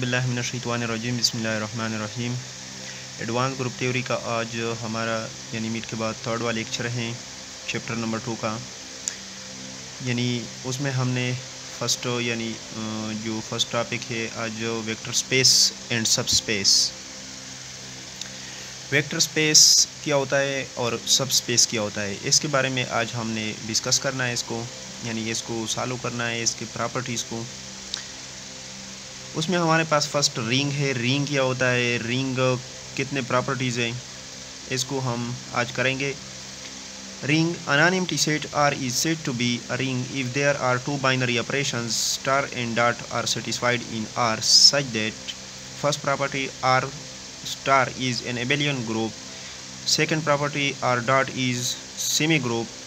औज़ुबिल्लाहि मिनश्शैतानिर्रजीम बिस्मिल्लाहिर्रहमानिर्रहीम। Advance group theory का आज हमारा यानी मीट के बाद थर्ड वाला लेक्चर है चैप्टर नंबर 2 का। यानी उसमें हमने फर्स्ट यानी जो फर्स्ट टॉपिक है आज वेक्टर स्पेस एंड सब स्पेस। वेक्टर स्पेस क्या होता है और सब स्पेस क्या होता है, इसके बारे में आज हमने डिस्कस करना है। इसको यानी इसको सॉल्व करना है, इसकी प्रॉपर्टीज़ को। उसमें हमारे पास फर्स्ट रिंग है। रिंग क्या होता है, रिंग कितने प्रॉपर्टीज़ हैं, इसको हम आज करेंगे। Ring an empty set R is said to be a ring if there are two binary operations star and dot are satisfied in R such that first property R star is an abelian group, second property R dot is semi group,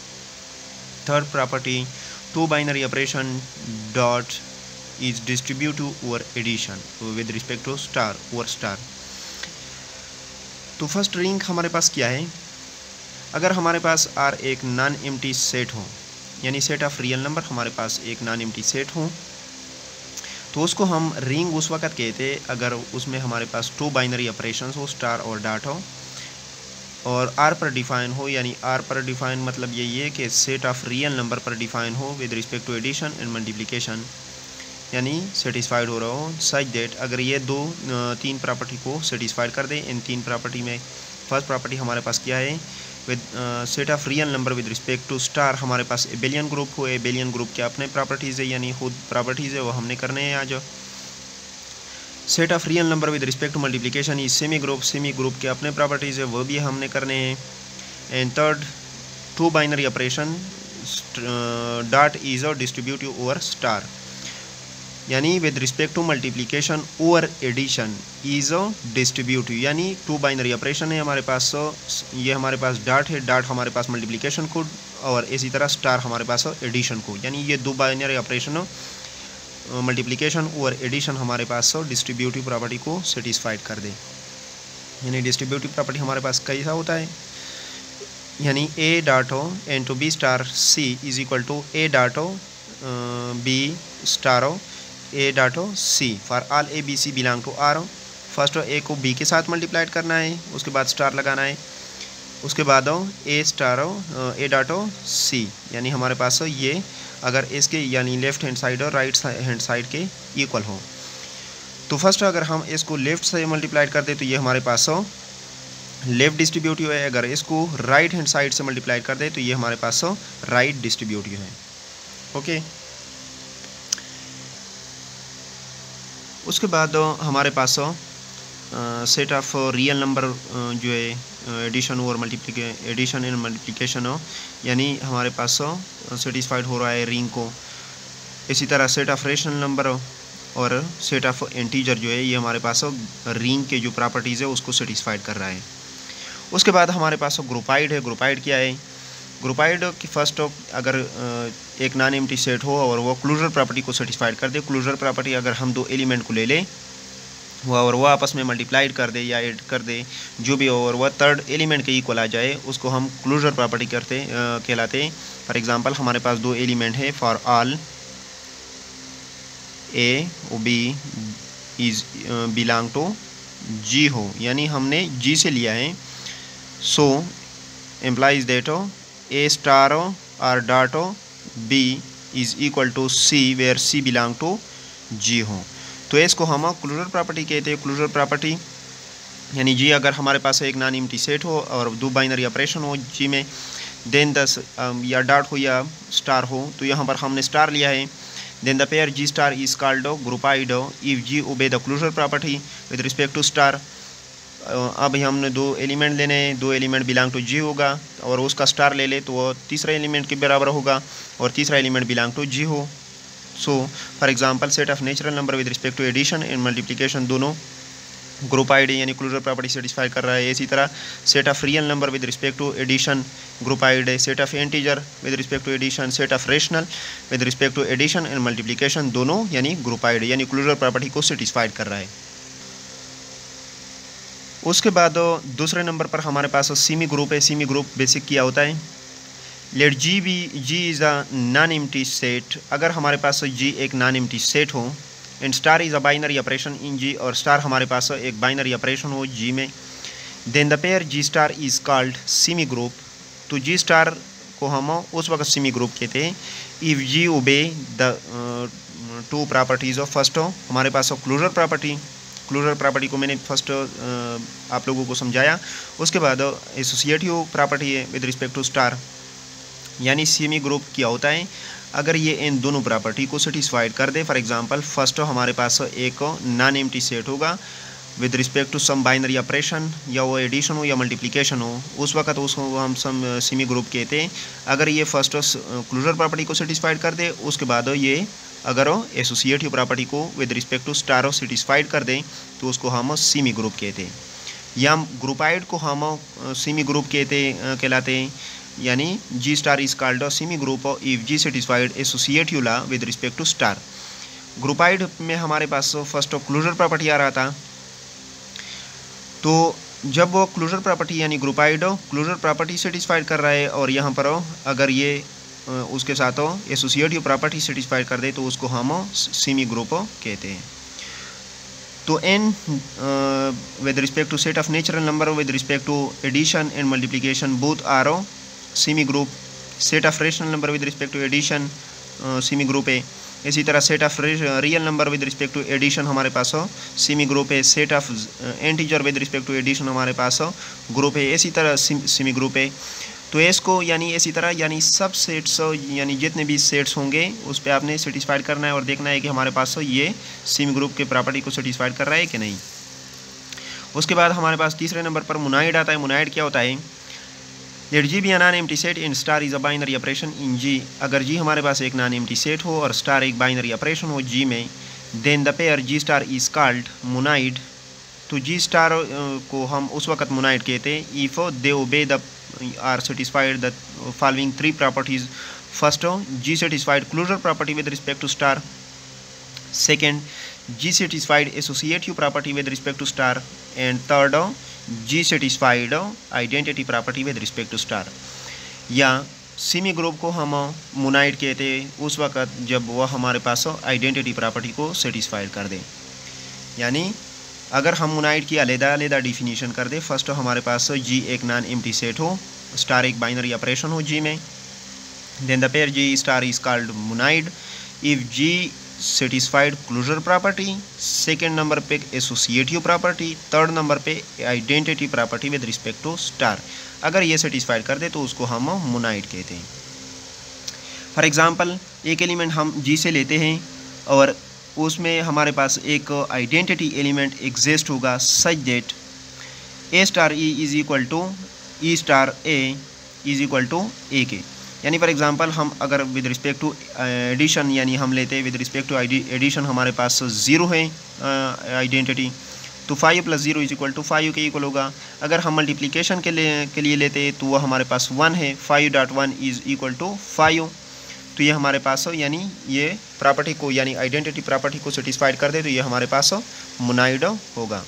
third property two binary operation dot is distributive over addition with respect to star over star। तो first ring हमारे पास क्या है, अगर हमारे पास are एक non empty set हो, यानी सेट ऑफ रियल नंबर हमारे पास एक नॉन एम्प्टी सेट हो, तो उसको हम रिंग उस वक्त कहते हैं अगर उसमें हमारे पास टू बाइनरी ऑपरेशंस हो, स्टार और डॉट हो, और आर पर डिफाइन हो। यानी आर पर डिफाइन मतलब यही है कि सेट ऑफ रियल नंबर पर डिफाइन हो with respect to addition and multiplication, यानी सेटिस्फाइड हो रहा हो। सच दैट अगर ये तीन प्रॉपर्टी को सेटिस्फाइड कर दे, इन तीन प्रॉपर्टी में फर्स्ट प्रॉपर्टी हमारे पास क्या है, with set of real number with respect to star हमारे पास एबेलियन ग्रुप हो। एबेलियन ग्रुप के अपने प्रॉपर्टीज़ है, यानी खुद प्रॉपर्टीज़ है, वो हमने करने हैं आज। Set of real number with respect to multiplication is semi group, semi group के अपने प्रॉपर्टीज़ है, वो भी हमने करने हैं। And third two binary operation dot is a distributive over star, यानी with respect to multiplication over addition is a distributive, यानी टू बाइनरी ऑपरेशन है हमारे पास। ये हमारे पास डॉट है, डॉट हमारे पास मल्टीप्लिकेशन को, और इसी तरह स्टार हमारे पास एडिशन को, यानी ये दो binary operation multiplication over addition हमारे पास डिस्ट्रीब्यूटिव प्रॉपर्टी को सेटिस्फाइड कर दे। यानी डिस्ट्रीब्यूटिव प्रॉपर्टी हमारे पास कैसा होता है, यानी ए डॉट हो into b star c is equal to a dot हो बी स्टार हो ए डॉट हो c for all A b c belong to R हो। फर्स्ट ए को बी के साथ मल्टीप्लाइड करना है, उसके बाद स्टार लगाना है, उसके बाद हो ए स्टार हो ए डॉट हो सी, यानी हमारे पास हो ये अगर इसके यानी लेफ्ट हैंड साइड और राइट हैंड साइड के इक्वल हो। तो फर्स्ट अगर हम इसको लेफ्ट से मल्टीप्लाइड कर दे तो ये हमारे पास हो लेफ्ट डिस्ट्रीब्यूटिव है, अगर इसको राइट हैंड साइड से मल्टीप्लाइड कर दे तो ये हमारे पास हो राइट डिस्ट्रीब्यूटिव है। ओके, उसके बाद हमारे पास सेट ऑफ रियल नंबर जो है एडिशन और एडिशन एंड मल्टीप्लिकेशन हो, यानी हमारे पास सेटिस्फाइड हो रहा है रिंग को। इसी तरह सेट ऑफ रेशनल नंबर और सेट ऑफ इंटीजर जो है ये हमारे पास रिंग के जो प्रॉपर्टीज़ है उसको सेटिस्फाइड कर रहा है। उसके बाद हमारे पास ग्रुपाइड है। ग्रुपाइड क्या है, ग्रुपाइड की फर्स्ट अगर एक नॉन एम्प्टी सेट हो और वो क्लोजर प्रॉपर्टी को सेटिस्फाइड कर दे, क्लोजर प्रॉपर्टी अगर हम दो एलिमेंट को ले लें वो और वो आपस में मल्टीप्लाइड कर दे या ऐड कर दे जो भी हो, और वह थर्ड एलिमेंट के इक्वल आ जाए, उसको हम क्लोजर प्रॉपर्टी कहलाते हैं। फॉर एग्जांपल हमारे पास दो एलिमेंट है, फॉर ऑल ए और B is belong to G हो, यानी हमने जी से लिया है। सो एम्प्लाइज दैट हो ए स्टार हो और डॉट हो b is equal to c where c belong to G हो। तो इसको हम क्लोजर प्रॉपर्टी कहते हैं। क्लोजर प्रॉपर्टी यानी जी अगर हमारे पास एक नॉन एम्प्टी सेट हो और दो बाइनरी ऑपरेशन हो जी में, देन 10 या डॉट हो या स्टार हो, तो यहाँ पर हमने स्टार लिया है। Then the pair G star is called groupoid if G obey the closure property with respect to star. अब हमने दो एलिमेंट लेने हैं, दो एलिमेंट बिलोंग टू जी होगा और उसका स्टार ले ले तो वो तीसरा एलिमेंट के बराबर होगा और तीसरा एलिमेंट बिलोंग टू जी हो। So for example set of natural number with respect to addition and multiplication दोनों ग्रुपाइड है, यानी क्लोजर प्रॉपर्टी सेटिस्फाई कर रहा है। इसी तरह set of real number with respect to addition groupoid है। Set of integer with respect to addition, set of rational with respect to addition and multiplication दोनों यानी ग्रुपाइड है, यानी क्लोजर प्रॉपर्टी को सेटिस्फाइड कर रहा है। उसके बाद दूसरे नंबर पर हमारे पास सेमी ग्रुप है। सेमी ग्रुप बेसिक क्या होता है, let G is a non empty set. अगर हमारे पास जी एक नॉन एम्प्टी सेट हो and star is a binary operation in G, और स्टार हमारे पास एक बाइनरी ऑपरेशन हो जी में, then the pair G star is called semi group. तो जी स्टार को हम उस वक्त सेमी ग्रुप कहते हैं if G obey the two properties of first हमारे पास क्लोजर प्रॉपर्टी, क्लोजर प्रॉपर्टी को मैंने फर्स्ट आप लोगों को समझाया। उसके बाद एसोसिएटिव प्रॉपर्टी है विद रिस्पेक्ट टू स्टार, यानी सेमी ग्रुप क्या होता है अगर ये इन दोनों प्रॉपर्टी को सेटिस्फाइड कर दे। फॉर एग्जांपल फर्स्ट हमारे पास एक नॉन एम्प्टी सेट होगा with respect to some binary operation, या वो एडिशन हो या मल्टीप्लिकेशन हो, उस वक्त उसको हम सम सेमी ग्रुप कहते हैं। अगर ये फर्स्ट क्लोजर प्रॉपर्टी को सेटिस्फाइड कर दे, उसके बाद ये अगर एसोसिएटिव प्रॉपर्टी को with respect to star satisfied कर दें तो उसको हम सेमी ग्रुप कहते हैं, या ग्रुपाइड को हम सेमी ग्रुप कहलाते हैं, यानी G star is called a semi group if G satisfied associative law with respect to star. Groupoid में हमारे पास फर्स्ट क्लोजर प्रॉपर्टी आ रहा था, तो जब वो क्लोजर प्रॉपर्टी यानी ग्रुपाइड क्लोजर प्रॉपर्टी सेटिस्फाइड कर रहा है और यहाँ पर अगर ये उसके साथ एसोसिएटिव प्रॉपर्टी सेटिस्फाइड कर दे तो उसको हम सेमी ग्रुप कहते हैं। तो N with respect to set of natural number with respect to addition and multiplication both are semi group. Set of rational number with respect to addition semi group है। इसी तरह set of real number with respect to addition हमारे पास semi group है। Set of integer with respect to addition हमारे पास group है, इसी तरह सेमी ग्रुप है। तो इसको यानी इसी तरह यानी सब सेट्स यानी जितने भी सेट्स होंगे उस पर आपने सेटिस्फाइड करना है और देखना है कि हमारे पास ये सेमी ग्रुप के प्रॉपर्टी को सेटिस्फाइड कर रहा है कि नहीं। उसके बाद हमारे पास तीसरे नंबर पर मोनाइड आता है। मोनाइड क्या होता है? Let G be a non empty set in star is a binary operation in G. अगर जी हमारे पास एक नॉन एम्प्टी सेट हो और स्टार एक बाइनरी ऑपरेशन हो जी में, then the pair G star is called monoid. तो जी स्टार को हम उस वक्त मोनाइड कहते हैं if they obey the are satisfied the following three properties. First, G satisfied closure property with respect to star. Second, G satisfied associative property with respect to star. And third, G satisfied identity property with respect to star. या semi group को हम monoid कहते हैं उस वक्त जब वह हमारे पास आइडेंटिटी प्रॉपर्टी को सेटिस्फाइड कर दे। यानी अगर हम मोनाइड की अलग-अलग डिफिनीशन कर दे, फर्स्ट हमारे पास जी एक नॉन एम्प्टी सेट हो, स्टार एक बाइनरी ऑपरेशन हो जी में, then the pair G star is called monoid if G satisfied closure property, second number पे एसोसिएटिव प्रॉपर्टी, थर्ड नंबर पे identity property with respect to star. अगर ये satisfied कर दे तो उसको हम मोनाइड कहते हैं। फॉर एग्जांपल एक एलिमेंट हम जी से लेते हैं और उसमें हमारे पास एक आइडेंटिटी एलिमेंट एग्जिस्ट होगा such that A star e is equal to e star a is equal to a के। यानी फॉर एग्जांपल हम अगर विद रिस्पेक्ट टू एडिशन यानी हम लेते हैं विद रिस्पेक्ट टू एडिशन हमारे पास 0 है आइडेंटिटी, तो 5 + 0 इज इक्वल टू 5 के इक्वल होगा। अगर हम मल्टीप्लिकेशन के लिए लेते तो वह हमारे पास 1 है, 5.1 इज इक्वल टू 5। तो ये हमारे पास यानी ये प्रॉपर्टी को यानी आइडेंटिटी प्रॉपर्टी को सेटिस्फाइड कर दे तो ये हमारे पास मोनाइड होगा।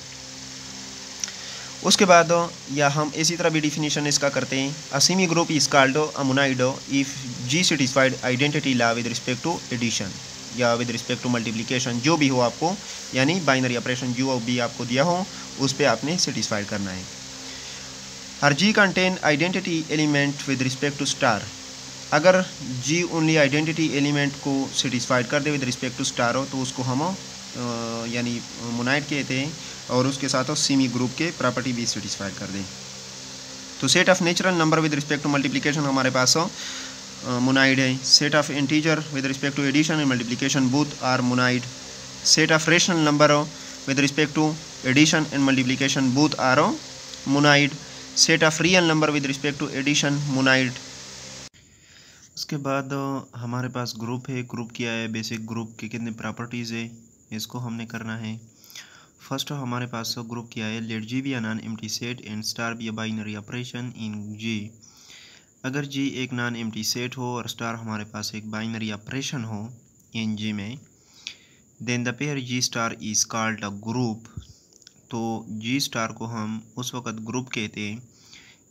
उसके बाद या हम इसी तरह भी डिफिनीशन इसका करते हैं, a semi group is called a monoid if G satisfied identity law with respect to addition या विद रिस्पेक्ट टू मल्टीप्लिकेशन, जो भी हो आपको यानी बाइनरी ऑपरेशन जो भी आपको दिया हो उस पर आपने सेटिस्फाइड करना है। हर G contain identity element with respect to star. अगर जी ओनली आइडेंटिटी एलिमेंट को सेटिस्फाइड कर दे विद रिस्पेक्ट टू स्टार हो तो उसको हम यानी मोनाइड कहते हैं और उसके साथ सेमी ग्रुप के प्रॉपर्टी भी सेटिस्फाइड कर दें। तो set of natural number with respect to multiplication हमारे पास मोनाइड है। Set of integer with respect to addition and multiplication both are monoid. Set of rational number with respect to addition and multiplication both are monoid. Set of real number with respect to addition monoid. उसके बाद हमारे पास group है। Group क्या है, basic group के कितने properties है इसको हमने करना है। फर्स्ट हमारे पास ग्रुप क्या है, let G be a non empty set and star be a binary operation in G. अगर जी एक नॉन एम्प्टी सेट हो और स्टार हमारे पास एक बाइनरी ऑपरेशन हो इन जी में, then the pair G star is called a group. तो जी स्टार को हम उस वक्त ग्रुप कहते हैं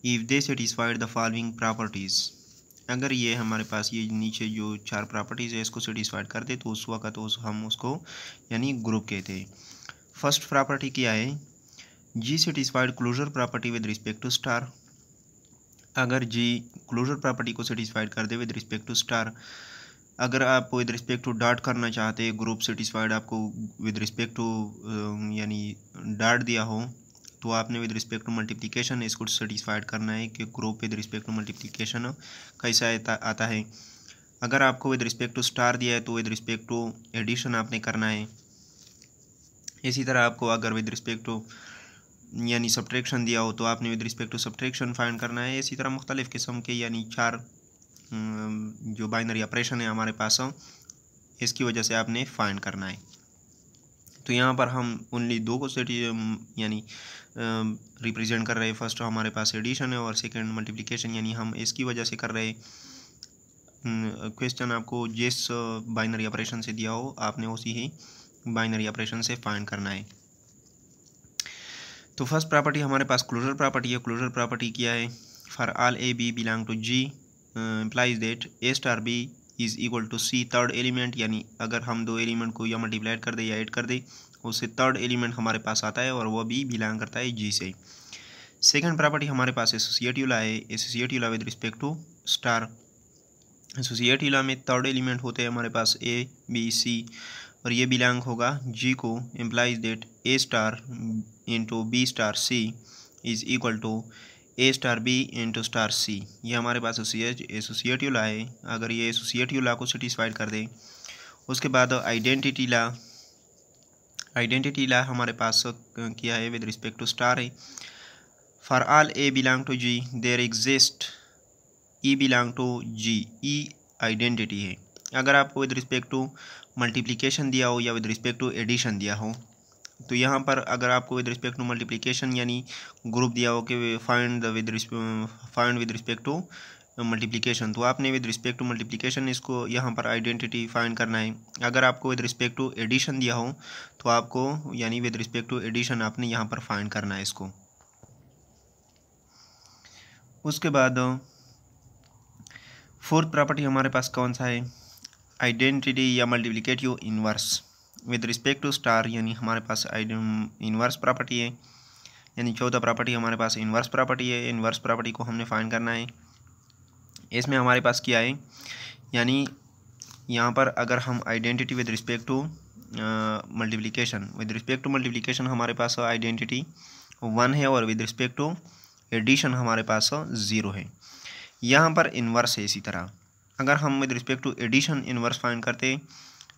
if they satisfied the following properties. अगर ये हमारे पास ये नीचे जो 4 प्रॉपर्टीज़ है इसको सेटिस्फाइड कर दे तो उस वक्त हम उसको यानी ग्रुप कहते हैं। फर्स्ट प्रॉपर्टी क्या है, G satisfied closure property with respect to star. अगर जी क्लोजर प्रॉपर्टी को सेटिस्फाइड कर दे विद रिस्पेक्ट टू स्टार, अगर आप विद रिस्पेक्ट टू डॉट करना चाहते हैं, ग्रुप सेटिस्फाइड आपको विद रिस्पेक्ट टू यानी डॉट दिया हो तो आपने विद रिस्पेक्ट टू मल्टीप्लिकेशन इसको सेटिस्फाइड करना है कि group with respect to multiplication कैसा आता है। अगर आपको विद रिस्पेक्ट टू स्टार दिया है तो विद रिस्पेक्ट टू एडिशन आपने करना है। इसी तरह आपको अगर विद रिस्पेक्ट टू यानी सब्ट्रैक्शन दिया हो तो आपने with respect to subtraction find करना है। इसी तरह मुख्तलिफ़ किस्म के यानी 4 जो बाइनरी ऑपरेशन है हमारे पास इसकी वजह से आपने फाइंड करना है। तो यहाँ पर हम ओनली 2 को यानी रिप्रेजेंट कर रहे हैं। फर्स्ट हमारे पास एडिशन है और सेकंड मल्टीप्लिकेशन, यानी हम इसकी वजह से कर रहे हैं। क्वेश्चन आपको जिस बाइनरी ऑपरेशन से दिया हो आपने उसी ही बाइनरी ऑपरेशन से फाइंड करना है। तो फर्स्ट प्रॉपर्टी हमारे पास क्लोजर प्रॉपर्टी है। क्लोजर प्रॉपर्टी क्या है, for all A B belong to G implies that A star B is equal to C third element, यानी अगर हम 2 एलिमेंट को या मल्टीप्लाइड कर दे या ऐड कर दे उससे थर्ड एलिमेंट हमारे पास आता है और वह भी बिलोंग करता है जी से। सेकंड प्रॉपर्टी हमारे पास एसोसिएटिव लॉ है। Associative law with respect to star, associative law में थर्ड एलिमेंट होते हैं हमारे पास ए बी सी और ये बिलोंग होगा जी को, implies that A star into b star c is equal to a star b into star c. ये हमारे पास एसोसिएटिव लॉ है। अगर ये एसोसिएटिव लॉ को सेटिस्फाइड कर दे उसके बाद आइडेंटिटी लॉ हमारे पास क्या है विद रिस्पेक्ट टू स्टार है। For all A belong to G there exist E belong to G, E identity है। अगर आपको विद रिस्पेक्ट टू मल्टीप्लिकेशन दिया हो या विद रिस्पेक्ट टू एडिशन दिया हो तो यहाँ पर अगर आपको विद रिस्पेक्ट टू मल्टीप्लिकेशन यानी ग्रुप दिया हो कि find with respect to multiplication, तो आपने विद रिस्पेक्ट टू मल्टीप्लिकेशन इसको यहाँ पर आइडेंटिटी फाइंड करना है। अगर आपको विद रिस्पेक्ट टू एडिशन दिया हो तो आपको यानी विद रिस्पेक्ट टू एडिशन आपने यहाँ पर फाइंड करना है इसको। उसके बाद फोर्थ प्रॉपर्टी हमारे पास कौन सा है, आइडेंटिटी या multiplicative inverse with respect to star, यानी हमारे पास इनवर्स प्रॉपर्टी है। यानी चौथा प्रॉपर्टी हमारे पास इनवर्स प्रॉपर्टी है। इनवर्स प्रॉपर्टी को हमने फाइंड करना है। इसमें हमारे पास क्या है, यानी यहाँ पर अगर हम identity with respect to multiplication हमारे पास आइडेंटिटी 1 है और विद रिस्पेक्ट टू एडिशन हमारे पास 0 है। यहाँ पर इनवर्स है। इसी तरह अगर हम with respect to addition inverse find करते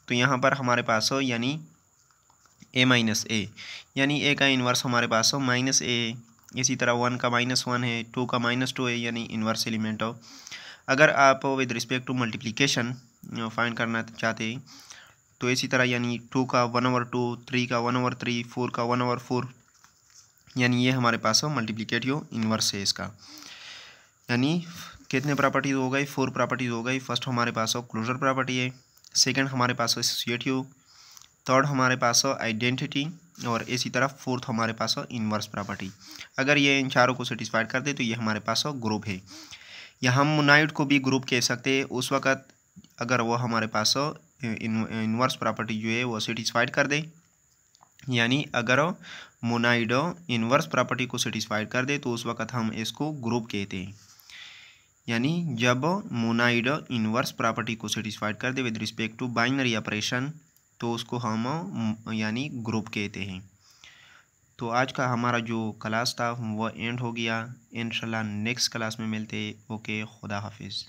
तो यहाँ पर हमारे पास यानी ए माइनस ए, यानी ए का इन्वर्स हमारे पास माइनस ए है। इसी तरह 1 का -1 है, 2 का -2 है, यानी इन्वर्स एलिमेंट हो। अगर आप with respect to multiplication find करना चाहते हैं तो इसी तरह यानी 2 का 1/2, 3 का 1/3, 4 का 1/4, यानी ये हमारे पास मल्टीप्लिकेटिव इन्वर्स है इसका। यानी कितने प्रॉपर्टीज हो गई, 4 प्रॉपर्टीज हो गई। फर्स्ट हमारे पास क्लोजर प्रॉपर्टी है, सेकंड हमारे पास एसोसिएटिव, थर्ड हमारे पास आइडेंटिटी और इसी तरह फोर्थ हमारे पास इनवर्स प्रॉपर्टी। अगर ये इन चारों को सेटिस्फाइड कर दे तो ये हमारे पास ग्रुप है। या हम मोनाइड को भी ग्रुप कह सकते हैं उस वक़्त अगर वो हमारे पास इनवर्स प्रॉपर्टी जो है वो सेटिस्फाइड कर दे, यानी अगर मोनाइड इनवर्स प्रॉपर्टी को सेटिस्फाइड कर दे तो उस वक़्त हम इसको ग्रुप कहते हैं। यानी जब मोनाइड इनवर्स प्रॉपर्टी को सेटिस्फाइड कर दे with respect to binary operation तो उसको हम यानी ग्रुप कहते हैं। तो आज का हमारा जो क्लास था वो एंड हो गया। इंशाल्लाह नेक्स्ट क्लास में मिलते। ओके, खुदा हाफिज़।